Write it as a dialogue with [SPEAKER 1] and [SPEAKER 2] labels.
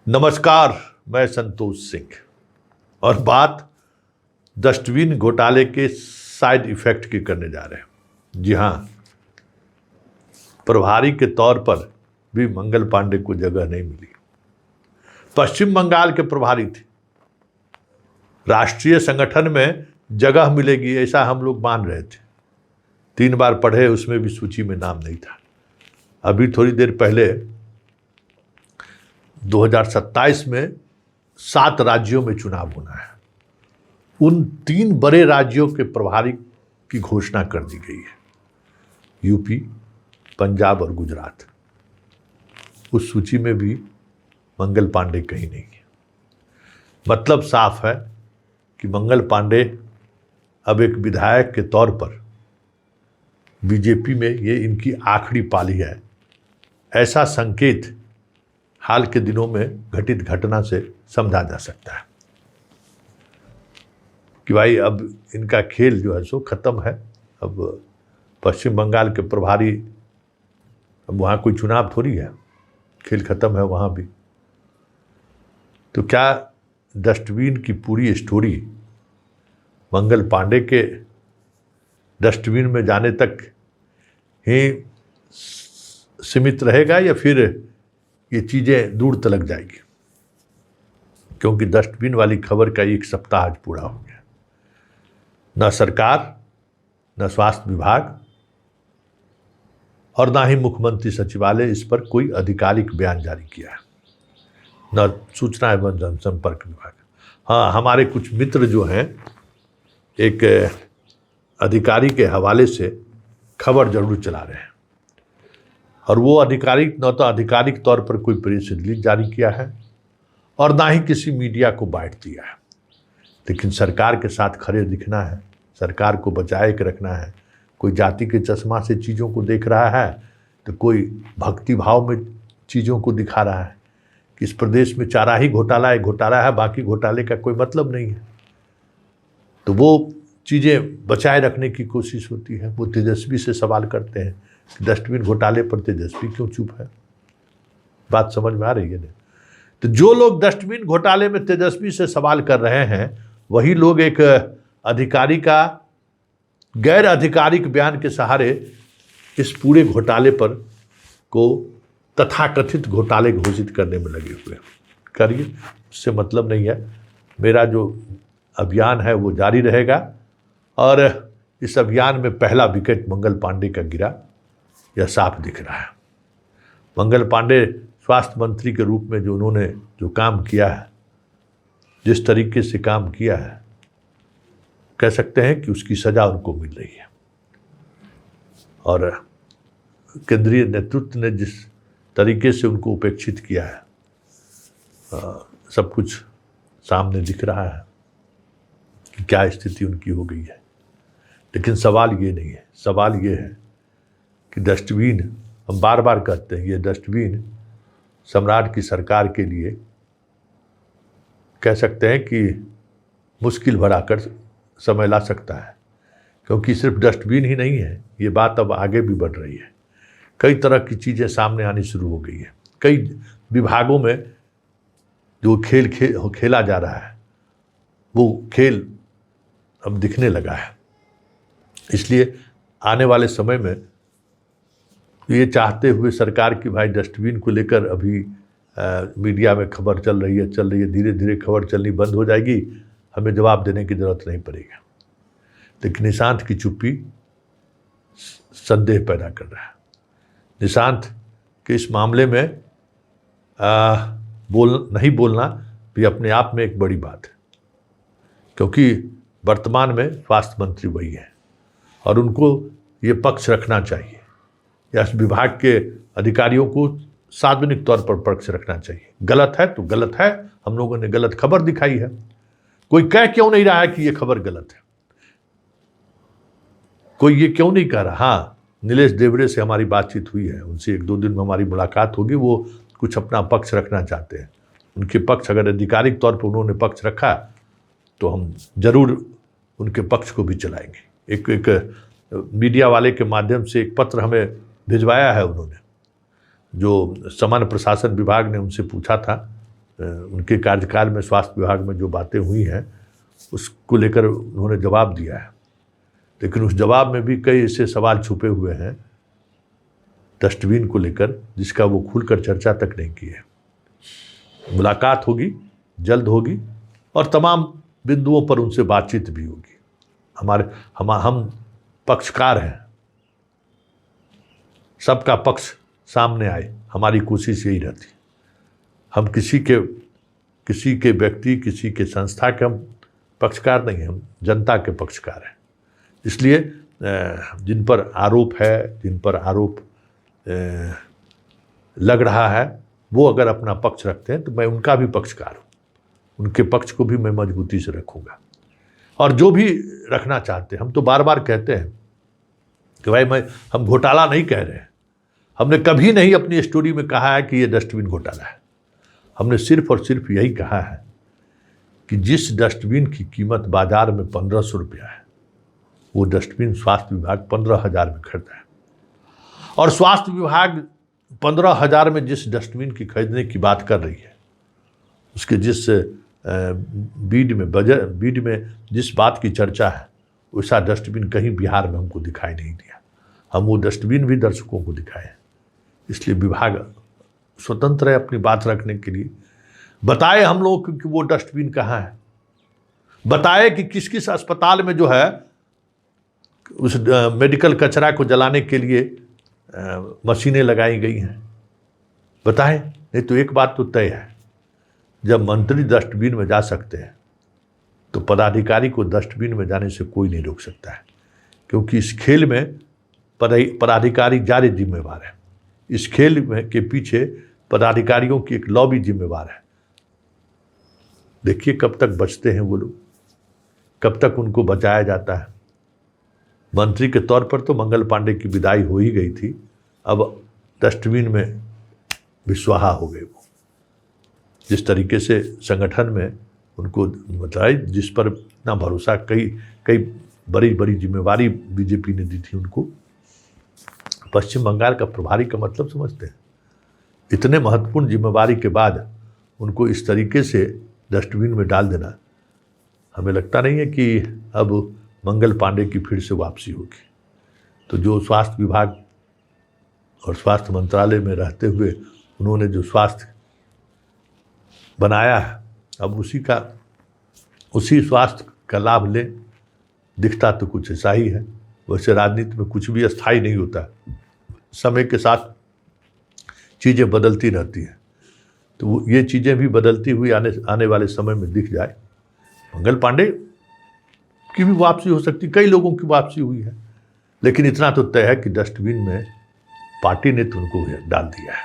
[SPEAKER 1] नमस्कार, मैं संतोष सिंह और बात डस्टबिन घोटाले के साइड इफेक्ट की करने जा रहे हैं। जी हाँ, प्रभारी के तौर पर भी मंगल पांडे को जगह नहीं मिली। पश्चिम बंगाल के प्रभारी थे, राष्ट्रीय संगठन में जगह मिलेगी ऐसा हम लोग मान रहे थे। 3 बार पढ़े, उसमें भी सूची में नाम नहीं था। अभी थोड़ी देर पहले 2027 में 7 राज्यों में चुनाव होना है। उन 3 बड़े राज्यों के प्रभारी की घोषणा कर दी गई है, यूपी, पंजाब और गुजरात। उस सूची में भी मंगल पांडे कहीं नहीं है। मतलब साफ है कि मंगल पांडे अब एक विधायक के तौर पर बीजेपी में ये इनकी आखिरी पाली है, ऐसा संकेत हाल के दिनों में घटित घटना से समझा जा सकता है कि भाई अब इनका खेल जो है सो खत्म है। अब पश्चिम बंगाल के प्रभारी, अब वहाँ कोई चुनाव थोड़ी है, खेल खत्म है वहाँ भी। तो क्या डस्टबिन की पूरी स्टोरी मंगल पांडे के डस्टबिन में जाने तक ही सीमित रहेगा या फिर ये चीज़ें दूर तलक जाएगी? क्योंकि डस्टबिन वाली खबर का 1 सप्ताह आज पूरा हो गया। न सरकार, न स्वास्थ्य विभाग और ना ही मुख्यमंत्री सचिवालय इस पर कोई आधिकारिक बयान जारी किया है, न सूचना एवं जनसंपर्क विभाग। हाँ, हमारे कुछ मित्र जो हैं एक अधिकारी के हवाले से खबर जरूर चला रहे हैं, और वो आधिकारिक न तो आधिकारिक तौर पर कोई प्रेस रिलीज जारी किया है और ना ही किसी मीडिया को बाइट दिया है। लेकिन सरकार के साथ खड़े दिखना है, सरकार को बचाए के रखना है। कोई जाति के चश्मा से चीज़ों को देख रहा है तो कोई भक्ति भाव में चीज़ों को दिखा रहा है कि इस प्रदेश में चारा ही घोटाला है, बाकी घोटाले का कोई मतलब नहीं है। तो वो चीज़ें बचाए रखने की कोशिश होती है। वो तेजस्वी से सवाल करते हैं कि डस्टबिन घोटाले पर तेजस्वी क्यों चुप है। बात समझ में आ रही है ना? तो जो लोग डस्टबिन घोटाले में तेजस्वी से सवाल कर रहे हैं, वही लोग एक अधिकारी का गैर आधिकारिक बयान के सहारे इस पूरे घोटाले पर को तथाकथित घोटाले घोषित करने में लगे हुए। करिए, उससे मतलब नहीं है। मेरा जो अभियान है वो जारी रहेगा और इस अभियान में पहला विकेट मंगल पांडे का गिरा, यह साफ दिख रहा है। मंगल पांडे स्वास्थ्य मंत्री के रूप में जो उन्होंने जो काम किया है, जिस तरीके से काम किया है, कह सकते हैं कि उसकी सजा उनको मिल रही है। और केंद्रीय नेतृत्व ने जिस तरीके से उनको उपेक्षित किया है, सब कुछ सामने दिख रहा है कि क्या स्थिति उनकी हो गई है। लेकिन सवाल ये नहीं है, सवाल ये है कि डस्टबिन, हम बार बार कहते हैं, ये डस्टबिन सम्राट की सरकार के लिए कह सकते हैं कि मुश्किल भरा कर समय ला सकता है। क्योंकि सिर्फ डस्टबिन ही नहीं है, ये बात अब आगे भी बढ़ रही है। कई तरह की चीज़ें सामने आनी शुरू हो गई है। कई विभागों में जो खेल खेला जा रहा है, वो खेल अब दिखने लगा है। इसलिए आने वाले समय में ये चाहते हुए सरकार की भाई डस्टबिन को लेकर अभी मीडिया में खबर चल रही है, धीरे धीरे खबर चलनी बंद हो जाएगी, हमें जवाब देने की ज़रूरत नहीं पड़ेगा। लेकिन निशांत की चुप्पी संदेह पैदा कर रहा है। निशांत के इस मामले में नहीं बोलना भी अपने आप में एक बड़ी बात है, क्योंकि वर्तमान में स्वास्थ्य मंत्री वही है और उनको ये पक्ष रखना चाहिए, या इस विभाग के अधिकारियों को सार्वजनिक तौर पर पक्ष रखना चाहिए। गलत है तो गलत है, हम लोगों ने गलत खबर दिखाई है। कोई कह क्यों नहीं रहा है कि ये खबर गलत है? कोई ये क्यों नहीं कह रहा? हाँ, नीलेश देवड़े से हमारी बातचीत हुई है, उनसे 1-2 दिन में हमारी मुलाकात होगी। वो कुछ अपना पक्ष रखना चाहते हैं। उनके पक्ष, अगर आधिकारिक तौर पर उन्होंने पक्ष रखा तो हम जरूर उनके पक्ष को भी चलाएंगे। एक मीडिया वाले के माध्यम से एक पत्र हमें भिजवाया है उन्होंने, जो सामान्य प्रशासन विभाग ने उनसे पूछा था उनके कार्यकाल में स्वास्थ्य विभाग में जो बातें हुई हैं उसको लेकर उन्होंने जवाब दिया है, लेकिन उस जवाब में भी कई ऐसे सवाल छुपे हुए हैं डस्टबिन को लेकर जिसका वो खुलकर चर्चा तक नहीं की है। मुलाकात होगी, जल्द होगी और तमाम बिंदुओं पर उनसे बातचीत भी होगी। हम पक्षकार हैं, सबका पक्ष सामने आए, हमारी कोशिश यही रहती। हम किसी के व्यक्ति, किसी के संस्था के हम पक्षकार नहीं हैं, हम जनता के पक्षकार हैं। इसलिए जिन पर आरोप है, जिन पर आरोप लग रहा है, वो अगर अपना पक्ष रखते हैं तो मैं उनका भी पक्षकार हूँ, उनके पक्ष को भी मैं मजबूती से रखूँगा। और जो भी रखना चाहते हैं, हम तो बार बार कहते हैं कि भाई हम घोटाला नहीं कह रहे हैं, हमने कभी नहीं अपनी स्टोरी में कहा है कि ये डस्टबिन घोटाला है। हमने सिर्फ और सिर्फ यही कहा है कि जिस डस्टबिन की कीमत बाजार में 1500 रुपया है, वो डस्टबिन स्वास्थ्य विभाग 15,000 में खरीदा है। और स्वास्थ्य विभाग 15,000 में जिस डस्टबिन की खरीदने की बात कर रही है, उसके जिस बीड में जिस बात की चर्चा है, वैसा डस्टबिन कहीं बिहार में हमको दिखाई नहीं दिया। हम वो डस्टबिन भी दर्शकों को दिखाए। इसलिए विभाग स्वतंत्र है अपनी बात रखने के लिए। बताए हम लोग कि वो डस्टबिन कहाँ है, बताए कि किस किस अस्पताल में जो है उस मेडिकल कचरा को जलाने के लिए मशीनें लगाई गई हैं, बताए। नहीं तो एक बात तो तय है, जब मंत्री डस्टबिन में जा सकते हैं तो पदाधिकारी को डस्टबिन में जाने से कोई नहीं रोक सकता है, क्योंकि इस खेल में पदाधिकारी ज़्यादा जिम्मेवार है। इस खेल में के पीछे पदाधिकारियों की एक लॉबी जिम्मेवार है। देखिए कब तक बचते हैं वो लोग, कब तक उनको बचाया जाता है। मंत्री के तौर पर तो मंगल पांडे की विदाई हो ही गई थी, अब डस्टबिन में विश्वाहा हो गए वो। जिस तरीके से संगठन में उनको बताई, जिस पर इतना भरोसा, कई बड़ी बड़ी जिम्मेवारी बीजेपी ने दी थी उनको। पश्चिम बंगाल का प्रभारी का मतलब समझते हैं? इतने महत्वपूर्ण जिम्मेवारी के बाद उनको इस तरीके से डस्टबिन में डाल देना, हमें लगता नहीं है कि अब मंगल पांडे की फिर से वापसी होगी। तो जो स्वास्थ्य विभाग और स्वास्थ्य मंत्रालय में रहते हुए उन्होंने जो स्वास्थ्य बनाया है, अब उसी स्वास्थ्य का लाभ ले। दिखता तो कुछ ऐसा ही है। वैसे राजनीति में कुछ भी अस्थायी नहीं होता, समय के साथ चीज़ें बदलती रहती हैं। तो ये चीज़ें भी बदलती हुई आने वाले समय में दिख जाए। मंगल पांडे की भी वापसी हो सकती, कई लोगों की वापसी हुई है, लेकिन इतना तो तय है कि डस्टबिन में पार्टी ने तो उनको डाल दिया है।